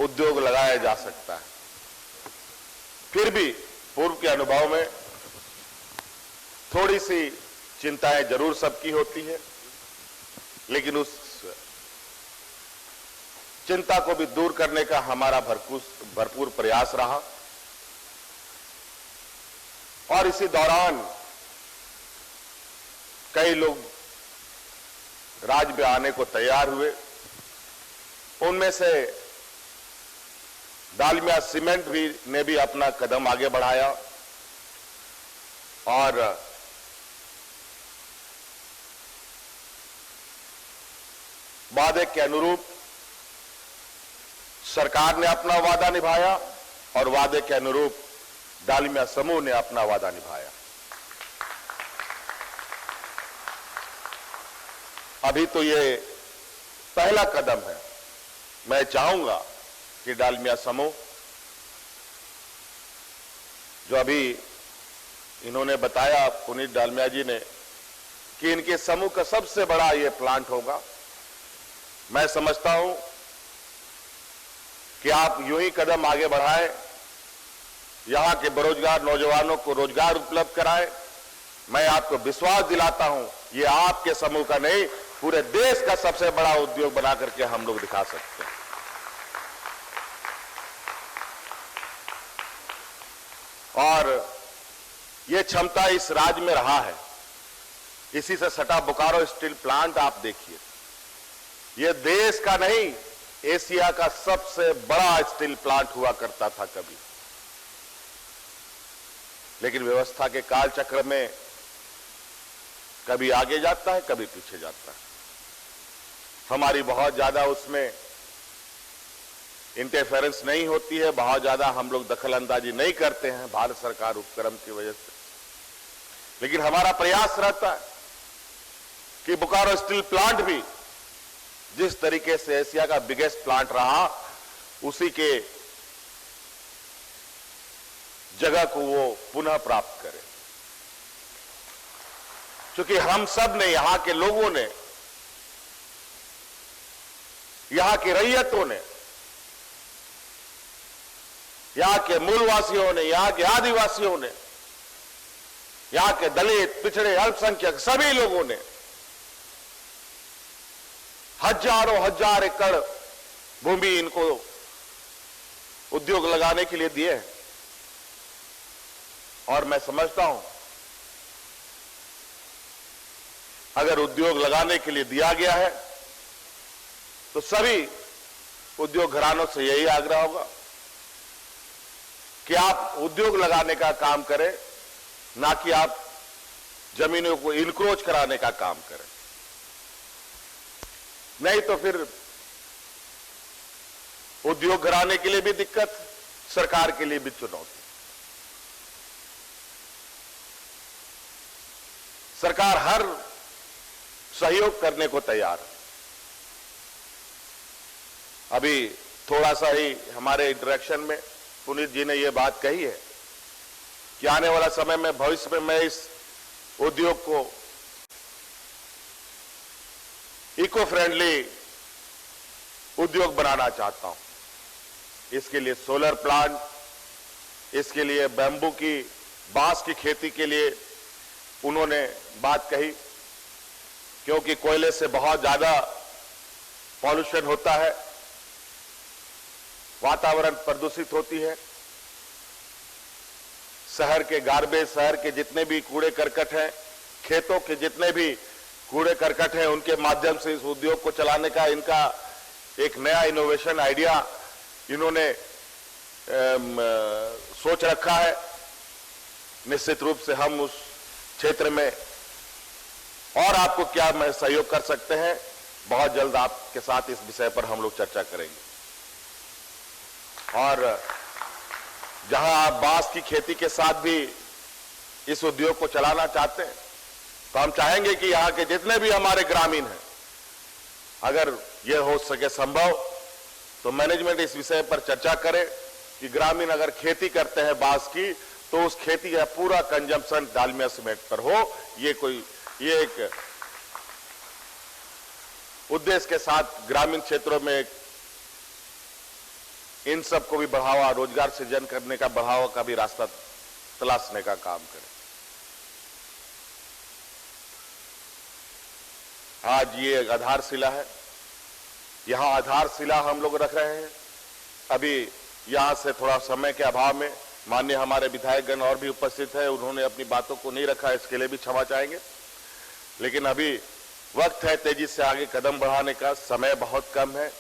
Speaker 5: उद्योग लगाया जा सकता है। फिर भी पूर्व के अनुभव में थोड़ी सी चिंताएं जरूर सबकी होती है, लेकिन उस चिंता को भी दूर करने का हमारा भरपूर प्रयास रहा। और इसी दौरान कई लोग राज्य में आने को तैयार हुए। उनमें से डालमिया सीमेंट ने भी अपना कदम आगे बढ़ाया और वादे के अनुरूप सरकार ने अपना वादा निभाया और वादे के अनुरूप डालमिया समूह ने अपना वादा निभाया। अभी तो ये पहला कदम है। मैं चाहूंगा कि डालमिया समूह, जो अभी इन्होंने बताया पुनीत डालमिया जी ने, कि इनके समूह का सबसे बड़ा ये प्लांट होगा। मैं समझता हूं कि आप यूं ही कदम आगे बढ़ाएं, यहां के बेरोजगार नौजवानों को रोजगार उपलब्ध कराएं। मैं आपको विश्वास दिलाता हूं, ये आपके समूह का नहीं, पूरे देश का सबसे बड़ा उद्योग बना करके हम लोग दिखा सकते हैं। और ये क्षमता इस राज्य में रहा है। इसी से सटा बोकारो स्टील प्लांट आप देखिए, ये देश का नहीं, एशिया का सबसे बड़ा स्टील प्लांट हुआ करता था कभी। लेकिन व्यवस्था के काल चक्र में कभी आगे जाता है, कभी पीछे जाता है। हमारी बहुत ज्यादा उसमें इंटरफेरेंस नहीं होती है, बहुत ज्यादा हम लोग दखल अंदाजी नहीं करते हैं भारत सरकार उपक्रम की वजह से। लेकिन हमारा प्रयास रहता है कि बोकारो स्टील प्लांट भी जिस तरीके से एशिया का बिगेस्ट प्लांट रहा, उसी के जगह को वो पुनः प्राप्त करे। क्योंकि हम सब ने, यहां के लोगों ने, यहां की रैयतों ने, यहां के मूलवासियों ने, यहां के आदिवासियों ने, यहां के दलित, पिछड़े, अल्पसंख्यक सभी लोगों ने हजारों हजार एकड़ भूमि इनको उद्योग लगाने के लिए दिए। और मैं समझता हूं अगर उद्योग लगाने के लिए दिया गया है तो सभी उद्योग घरानों से यही आग्रह होगा कि आप उद्योग लगाने का काम करें, ना कि आप जमीनों को इनक्रोच कराने का काम करें। नहीं तो फिर उद्योग घराने के लिए भी दिक्कत, सरकार के लिए भी चुनौती। सरकार हर सहयोग करने को तैयार है। अभी थोड़ा सा ही हमारे इंटरेक्शन में पुनीत जी ने यह बात कही है कि आने वाला समय में, भविष्य में मैं इस उद्योग को इको फ्रेंडली उद्योग बनाना चाहता हूं। इसके लिए सोलर प्लांट, इसके लिए बैम्बू की, बांस की खेती के लिए उन्होंने बात कही, क्योंकि कोयले से बहुत ज्यादा पॉल्यूशन होता है, वातावरण प्रदूषित होती है। शहर के गार्बेज, शहर के जितने भी कूड़े करकट हैं, खेतों के जितने भी कूड़े करकट हैं, उनके माध्यम से इस उद्योग को चलाने का इनका एक नया इनोवेशन आइडिया इन्होंने सोच रखा है। निश्चित रूप से हम उस क्षेत्र में और आपको क्या मैं सहयोग कर सकते हैं, बहुत जल्द आपके साथ इस विषय पर हम लोग चर्चा करेंगे। और जहां आप बांस की खेती के साथ भी इस उद्योग को चलाना चाहते हैं, तो हम चाहेंगे कि यहां के जितने भी हमारे ग्रामीण हैं, अगर यह हो सके संभव, तो मैनेजमेंट इस विषय पर चर्चा करे कि ग्रामीण अगर खेती करते हैं बांस की, तो उस खेती का पूरा कंजम्पशन डालमिया सीमेंट पर हो। ये एक उद्देश्य के साथ ग्रामीण क्षेत्रों में इन सबको भी बढ़ावा, रोजगार सृजन करने का, बढ़ावा का भी रास्ता तलाशने का काम करें। आज ये आधारशिला है, यहां आधारशिला हम लोग रख रहे हैं। अभी यहां से थोड़ा समय के अभाव में माननीय हमारे विधायकगण और भी उपस्थित है, उन्होंने अपनी बातों को नहीं रखा, इसके लिए भी क्षमा चाहेंगे। लेकिन अभी वक्त है तेजी से आगे कदम बढ़ाने का, समय बहुत कम है।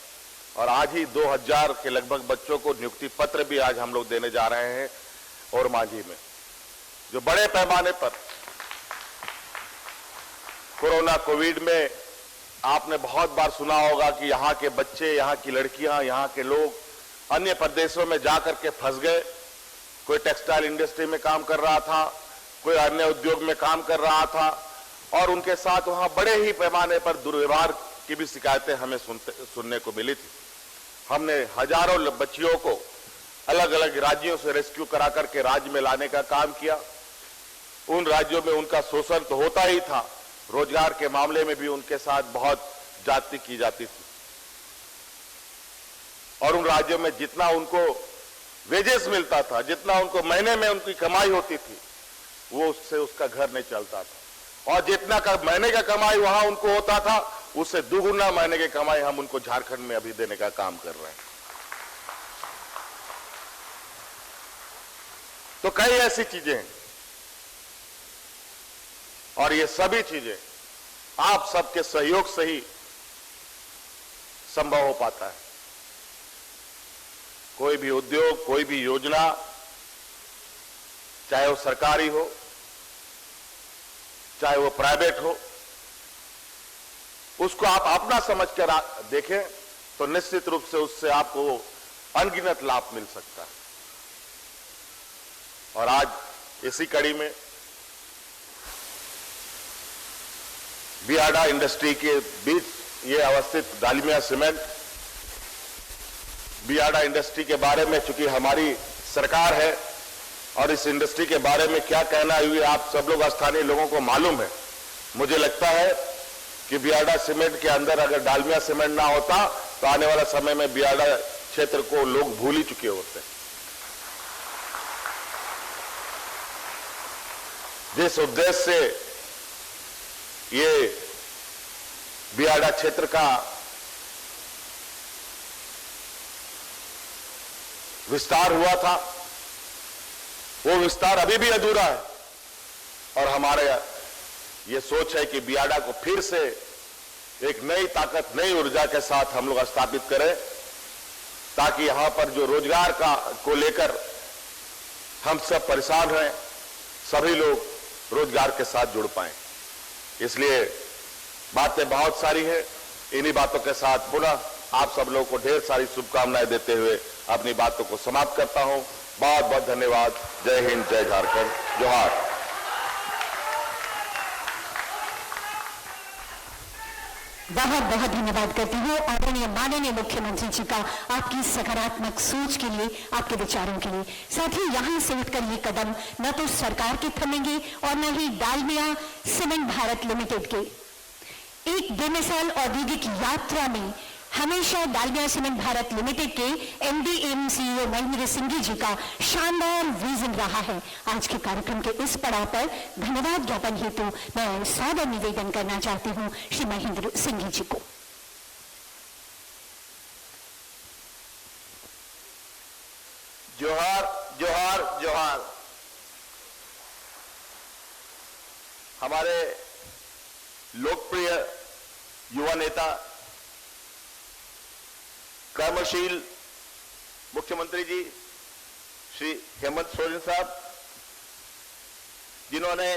Speaker 5: और आज ही 2000 के लगभग बच्चों को नियुक्ति पत्र भी आज हम लोग देने जा रहे हैं और मांझी में, जो बड़े पैमाने पर कोरोना कोविड में आपने बहुत बार सुना होगा कि यहाँ के बच्चे, यहाँ की लड़कियां, यहाँ के लोग अन्य प्रदेशों में जाकर के फंस गए। कोई टेक्सटाइल इंडस्ट्री में काम कर रहा था, कोई अन्य उद्योग में काम कर रहा था, और उनके साथ वहां बड़े ही पैमाने पर दुर्व्यवहार की भी शिकायतें हमें सुनने को मिली थी। हमने हजारों बच्चियों को अलग अलग राज्यों से रेस्क्यू करा करके राज्य में लाने का काम किया। उन राज्यों में उनका शोषण तो होता ही था, रोजगार के मामले में भी उनके साथ बहुत जाति की जाती थी। और उन राज्यों में जितना उनको वेजेस मिलता था, जितना उनको महीने में उनकी कमाई होती थी, वो उससे उसका घर नहीं चलता था। और जितना का महीने का कमाई वहां उनको होता था, उससे दुगुना महीने की कमाई हम उनको झारखंड में अभी देने का काम कर रहे हैं। तो कई ऐसी चीजें हैं, और ये सभी चीजें आप सबके सहयोग से ही संभव हो पाता है। कोई भी उद्योग, कोई भी योजना, चाहे वो सरकारी हो, चाहे वो प्राइवेट हो, उसको आप अपना समझ कर देखें तो निश्चित रूप से उससे आपको अनगिनत लाभ मिल सकता है। और आज इसी कड़ी में बियाडा इंडस्ट्री के बीच ये अवस्थित डालमिया सीमेंट बियाडा इंडस्ट्री के बारे में, चूंकि हमारी सरकार है और इस इंडस्ट्री के बारे में क्या कहना है ये आप सब लोग स्थानीय लोगों को मालूम है। मुझे लगता है कि बियाडा सीमेंट के अंदर अगर डालमिया सीमेंट ना होता तो आने वाला समय में बियाडा क्षेत्र को लोग भूल ही चुके होते। जिस उद्देश्य से ये बियाडा क्षेत्र का विस्तार हुआ था, वो विस्तार अभी भी अधूरा है और हमारे ये सोच है कि बियाडा को फिर से एक नई ताकत, नई ऊर्जा के साथ हम लोग स्थापित करें, ताकि यहां पर जो रोजगार को लेकर हम सब परेशान हैं, सभी लोग रोजगार के साथ जुड़ पाएं। इसलिए बातें बहुत सारी हैं। इन्हीं बातों के साथ पुनः आप सब लोगों को ढेर सारी शुभकामनाएं देते हुए अपनी बातों को समाप्त करता हूं। बहुत बहुत धन्यवाद। जय हिंद, जय झारखंड, जोहार।
Speaker 1: बहुत बहुत धन्यवाद करती हूँ आदरणीय माननीय मुख्यमंत्री जी का आपकी सकारात्मक सोच के लिए, आपके विचारों के लिए। साथ ही यहाँ से उठकर ये कदम न तो सरकार के थमेंगे और न ही डालमिया सीमेंट भारत लिमिटेड के। एक बेमिसाल औद्योगिक यात्रा में हमेशा डालमिया सीमेंट भारत लिमिटेड के एमडी एवं सीईओ महेंद्र सिंह जी का शानदार विजन रहा है। आज के कार्यक्रम के इस पड़ाव पर धन्यवाद ज्ञापन हेतु मैं सादर निवेदन करना चाहती हूं श्री महेंद्र सिंह जी को।
Speaker 5: जोहार, जोहार, जोहार। हमारे लोकप्रिय युवा नेता, कर्मशील मुख्यमंत्री जी श्री हेमंत सोरेन साहब, जिन्होंने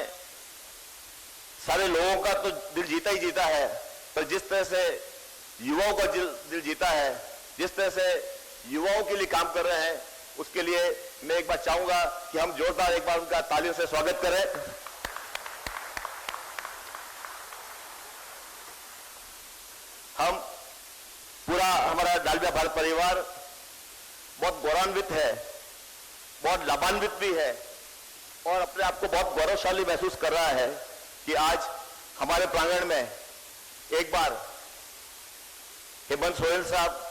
Speaker 5: सारे लोगों का तो दिल जीता ही जीता है, पर जिस तरह से युवाओं का दिल जीता है, जिस तरह से युवाओं के लिए काम कर रहे हैं, उसके लिए मैं एक बार चाहूंगा कि हम जोरदार एक बार उनका तालियों से स्वागत करें। हम पूरा हमारा डालमिया भारत परिवार बहुत गौरवान्वित है, बहुत लाभान्वित भी है और अपने आप को बहुत गौरवशाली महसूस कर रहा है कि आज हमारे प्रांगण में एक बार हेमंत सोरेन साहब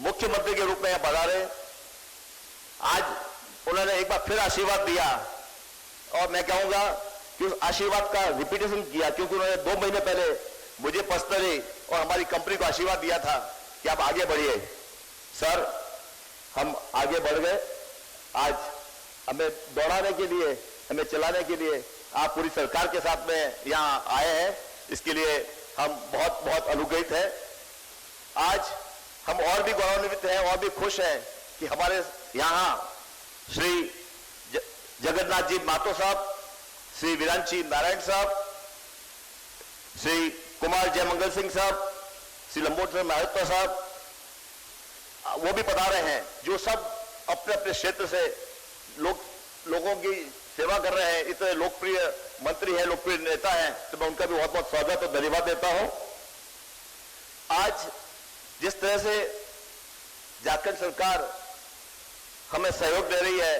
Speaker 5: मुख्यमंत्री के रूप में यहां पधारे। आज उन्होंने एक बार फिर आशीर्वाद दिया और मैं कहूंगा कि उस आशीर्वाद का रिपीटेशन किया, क्योंकि उन्होंने 2 महीने पहले मुझे पर्सनली और हमारी कंपनी को आशीर्वाद दिया था कि आप आगे बढ़िए। सर, हम आगे बढ़ गए। आज हमें दौड़ाने के लिए, हमें चलाने के लिए आप पूरी सरकार के साथ में यहाँ आए हैं, इसके लिए हम बहुत बहुत अनुग्रहित हैं। आज हम और भी गौरवान्वित हैं और भी खुश हैं कि हमारे यहाँ श्री जगन्नाथ जी मातो साहब, श्री विरांची नारायण साहब, श्री कुमार जयमंगल सिंह साहब, श्री लंबोदर महतो साहब, वो भी पधारे हैं, जो सब अपने अपने क्षेत्र से लोगों की सेवा कर रहे हैं। इतने लोकप्रिय मंत्री हैं, लोकप्रिय नेता हैं, तो मैं उनका भी बहुत बहुत स्वागत और धन्यवाद देता हूं। आज जिस तरह से झारखंड सरकार हमें सहयोग दे रही है,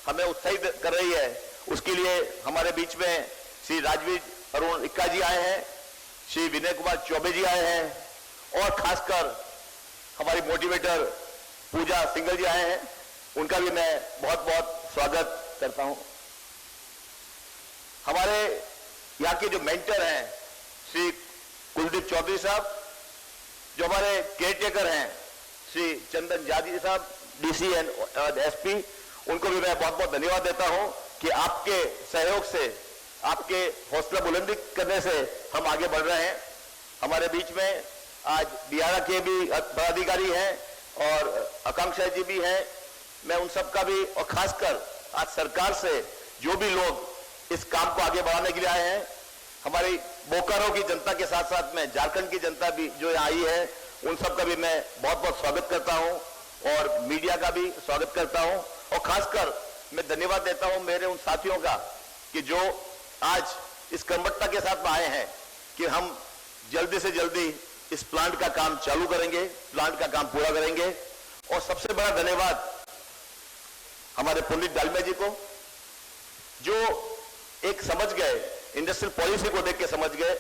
Speaker 5: हमें उत्साहित कर रही है, उसके लिए हमारे बीच में श्री राजवीर अरुण इक्का जी आए हैं, श्री विनय कुमार चौबे जी आए हैं और खासकर हमारी मोटिवेटर पूजा सिंगल जी आए हैं। उनका भी मैं बहुत बहुत स्वागत करता हूं। हमारे यहाँ के जो मेंटर हैं श्री कुलदीप चौधरी साहब, जो हमारे केयरटेकर हैं श्री चंदन जाजी साहब, डीसी एंड एसपी, उनको भी मैं बहुत बहुत धन्यवाद देता हूं कि आपके सहयोग से, आपके हौसला बुलंदी करने से हम आगे बढ़ रहे हैं। हमारे बीच में आज बियाडा के भी पदाधिकारी हैं और आकांक्षा जी भी हैं। मैं उन सब का भी, और खासकर आज सरकार से जो भी लोग इस काम को आगे बढ़ाने के लिए आए हैं, हमारी बोकारो की जनता के साथ साथ में झारखंड की जनता भी जो आई है, उन सब का भी मैं बहुत बहुत स्वागत करता हूं और मीडिया का भी स्वागत करता हूं। और खासकर मैं धन्यवाद देता हूं मेरे उन साथियों का कि जो आज इस कर्मठता के साथ में आए हैं कि हम जल्दी से जल्दी इस प्लांट का काम चालू करेंगे, प्लांट का काम पूरा करेंगे। और सबसे बड़ा धन्यवाद हमारे पुनीत डालमिया जी को, जो एक समझ गए, इंडस्ट्रियल पॉलिसी को देख के समझ गए,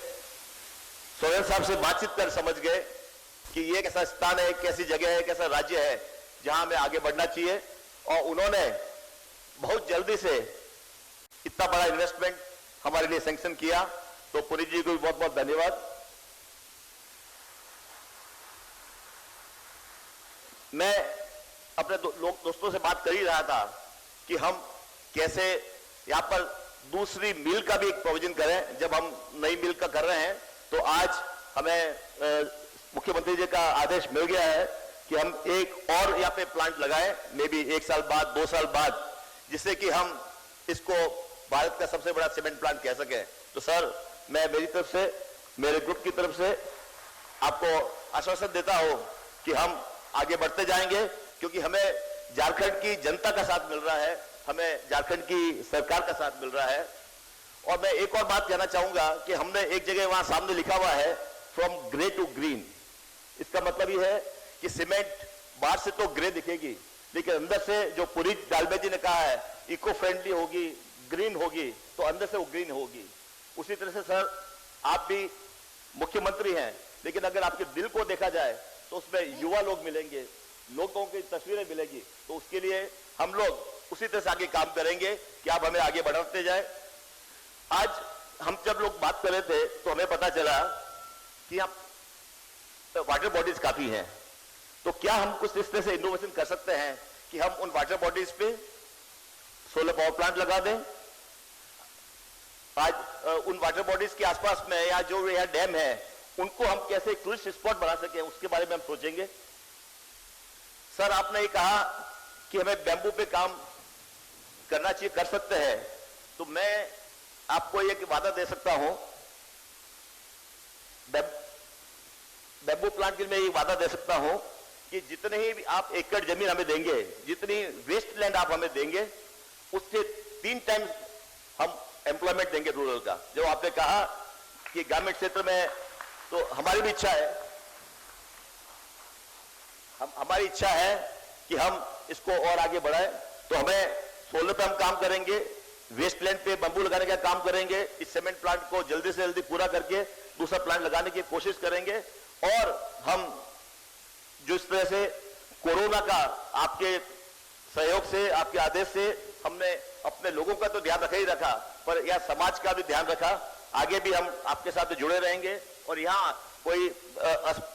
Speaker 5: सोरेन साहब से बातचीत कर समझ गए कि ये कैसा स्थान है, कैसी जगह है, कैसा राज्य है जहां हमें आगे बढ़ना चाहिए। और उन्होंने बहुत जल्दी से इतना बड़ा इन्वेस्टमेंट हमारे लिए सैंक्शन किया, तो पुनीत जी को भी बहुत बहुत धन्यवाद। मैं अपने दोस्तों से बात कर ही रहा था कि हम कैसे यहां पर दूसरी मिल का भी एक प्रोविजन करें। जब हम नई मिल का कर रहे हैं तो आज हमें मुख्यमंत्री जी का आदेश मिल गया है कि हम एक और यहाँ पे प्लांट लगाएं, मे बी 1 साल बाद, 2 साल बाद, जिससे कि हम इसको भारत का सबसे बड़ा सीमेंट प्लांट कह सकें। तो सर, मैं मेरी तरफ से, मेरे ग्रुप की तरफ से आपको आश्वासन देता हूं कि हम आगे बढ़ते जाएंगे, क्योंकि हमें झारखंड की जनता का साथ मिल रहा है, हमें झारखंड की सरकार का साथ मिल रहा है। और मैं एक और बात कहना चाहूंगा कि हमने एक जगह वहां सामने लिखा हुआ है फ्रॉम ग्रे टू ग्रीन। इसका मतलब ये है कि सीमेंट बाहर से तो ग्रे दिखेगी, लेकिन अंदर से, जो पुनीत डालमिया जी ने कहा है, इको फ्रेंडली होगी, ग्रीन होगी, तो अंदर से वो ग्रीन होगी। उसी तरह से सर, आप भी मुख्यमंत्री हैं, लेकिन अगर आपके दिल को देखा जाए तो उसमें युवा लोग मिलेंगे, लोगों की तस्वीरें मिलेगी। तो उसके लिए हम लोग उसी तरह से आगे काम करेंगे कि आप हमें आगे बढ़ाते जाए। आज हम जब लोग बात कर रहे थे तो हमें पता चला कि यहाँ वाटर बॉडीज काफी हैं, तो क्या हम कुछ इस तरह से इनोवेशन कर सकते हैं कि हम उन वाटर बॉडीज पे सोलर पावर प्लांट लगा दें। आज उन वाटर बॉडीज के आसपास में या जो यहाँ डैम है, उनको हम कैसे टूरिस्ट स्पॉट बना सकें, उसके बारे में हम सोचेंगे। सर, आपने ये कहा कि हमें बैम्बू पे काम करना चाहिए, कर सकते हैं, तो मैं आपको एक वादा दे सकता हूं, बैम्बू प्लांट के लिए मैं ये वादा दे सकता हूं कि जितने ही आप एकड़ जमीन हमें देंगे, जितनी वेस्ट लैंड आप हमें देंगे, उससे 3 टाइम्स हम एम्प्लॉयमेंट देंगे रूरल का। जो आपने कहा कि ग्रामीण क्षेत्र में, तो हमारी भी इच्छा है, हमारी इच्छा है कि हम इसको और आगे बढ़ाएं। तो हमें सोलर पे हम काम करेंगे, वेस्ट लैंड पे बंबू लगाने का काम करेंगे, इस सीमेंट प्लांट को जल्दी से जल्दी पूरा करके दूसरा प्लांट लगाने की कोशिश करेंगे। और हम जो इस तरह से कोरोना का आपके सहयोग से, आपके आदेश से, हमने अपने लोगों का तो ध्यान रखा ही रखा, पर यह समाज का भी ध्यान रखा। आगे भी हम आपके साथ जुड़े रहेंगे, और यहाँ कोई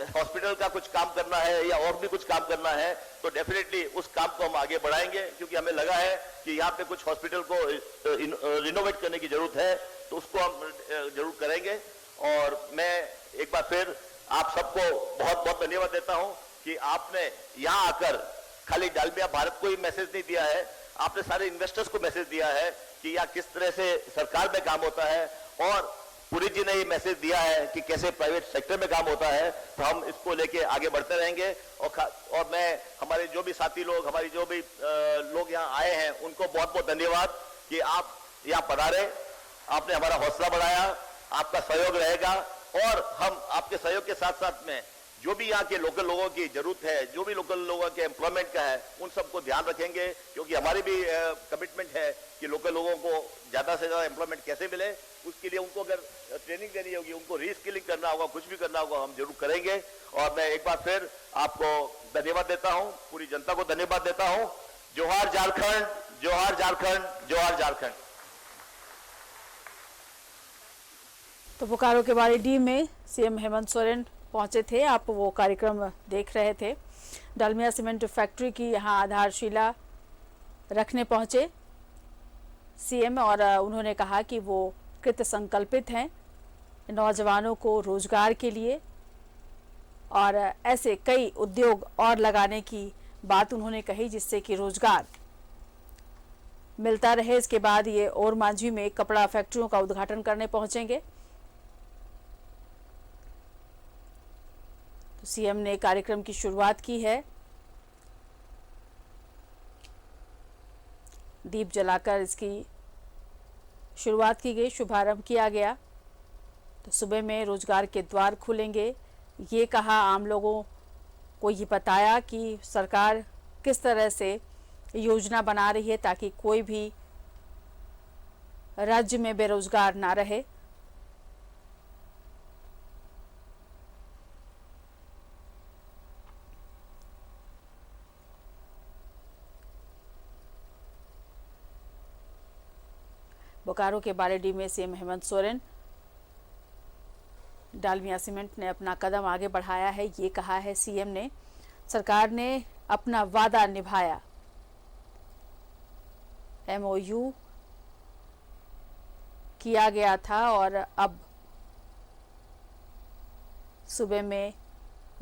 Speaker 5: हॉस्पिटल का कुछ काम करना है या और भी कुछ काम करना है, तो डेफिनेटली उस काम को हम आगे बढ़ाएंगे, क्योंकि हमें लगा है कि यहाँ पे कुछ हॉस्पिटल को रिनोवेट करने की जरूरत है, तो उसको हम जरूर करेंगे। और मैं एक बार फिर आप सबको बहुत बहुत धन्यवाद देता हूं कि आपने यहाँ आकर खाली डालमिया भारत को ही मैसेज नहीं दिया है, आपने सारे इन्वेस्टर्स को मैसेज दिया है कि यहाँ किस तरह से सरकार में काम होता है, और पुरी जी ने ये मैसेज दिया है कि कैसे प्राइवेट सेक्टर में काम होता है। तो हम इसको लेके आगे बढ़ते रहेंगे। और मैं, हमारे जो भी साथी लोग, हमारी जो भी लोग यहाँ आए हैं, उनको बहुत बहुत धन्यवाद कि आप यहाँ पधारे, आपने हमारा हौसला बढ़ाया, आपका सहयोग रहेगा। और हम आपके सहयोग के साथ साथ में जो भी यहाँ के लोकल लोगों की जरूरत है, जो भी लोकल लोगों के एम्प्लॉयमेंट का है, उन सबको ध्यान रखेंगे, क्योंकि हमारी भी कमिटमेंट है कि लोकल लोगों को ज्यादा से ज्यादा एम्प्लॉयमेंट कैसे मिले। उसके लिए उनको अगर ट्रेनिंग देनी होगी, उनको रीस्किलिंग करना होगा, कुछ भी करना होगा, हम जरूर करेंगे। और मैं एक बार फिर आपको धन्यवाद देता हूँ, पूरी जनता को धन्यवाद देता हूँ। जोहार झारखंड, जोहार झारखंड, जोहार झारखंड।
Speaker 6: तो बोकारो के बारीडीह में सीएम हेमंत सोरेन पहुंचे थे, आप वो कार्यक्रम देख रहे थे। डालमिया सीमेंट फैक्ट्री की यहाँ आधारशिला रखने पहुंचे सीएम, और उन्होंने कहा कि वो कृत संकल्पित हैं नौजवानों को रोजगार के लिए, और ऐसे कई उद्योग और लगाने की बात उन्होंने कही जिससे कि रोजगार मिलता रहे। इसके बाद ये ओरमांझी में कपड़ा फैक्ट्रियों का उद्घाटन करने पहुंचेंगे। तो सीएम ने कार्यक्रम की शुरुआत की है, दीप जलाकर इसकी शुरुआत की गई, शुभारंभ किया गया। तो सुबह में रोजगार के द्वार खुलेंगे, ये कहा, आम लोगों को ये बताया कि सरकार किस तरह से योजना बना रही है ताकि कोई भी राज्य में बेरोजगार ना रहे। बोकारो के बालेडीह में सीएम हेमंत सोरेन, डालमिया सीमेंट ने अपना कदम आगे बढ़ाया है। ये कहा है सीएम ने, सरकार ने अपना वादा निभाया। एमओयू किया गया था और अब सूबे में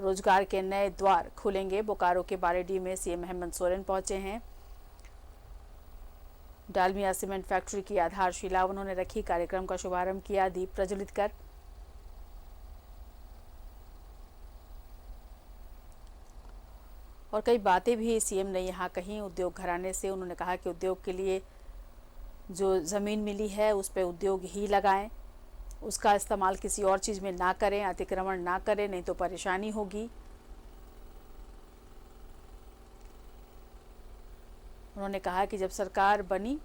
Speaker 6: रोजगार के नए द्वार खुलेंगे। बोकारो के बालेडीह में सीएम हेमंत सोरेन पहुंचे हैं। डालमिया सीमेंट फैक्ट्री की आधारशिला उन्होंने रखी, कार्यक्रम का शुभारंभ किया दीप प्रज्वलित कर। और कई बातें भी सीएम ने यहाँ कही उद्योग घराने से। उन्होंने कहा कि उद्योग के लिए जो ज़मीन मिली है उस पर उद्योग ही लगाएं, उसका इस्तेमाल किसी और चीज़ में ना करें, अतिक्रमण ना करें, नहीं तो परेशानी होगी। उन्होंने कहा कि जब सरकार बनी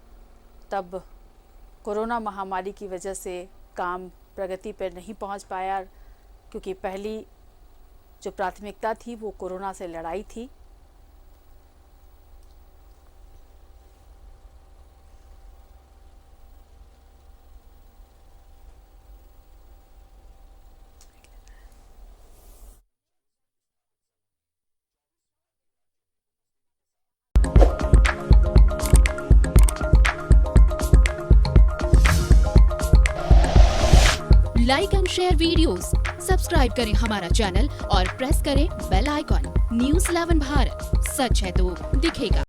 Speaker 6: तब कोरोना महामारी की वजह से काम प्रगति पर नहीं पहुंच पाया, क्योंकि पहली जो प्राथमिकता थी वो कोरोना से लड़ाई थी।
Speaker 7: Like and share videos, subscribe करें हमारा चैनल और प्रेस करें बेल आइकॉन। न्यूज़ 11 भारत, सच है तो दिखेगा।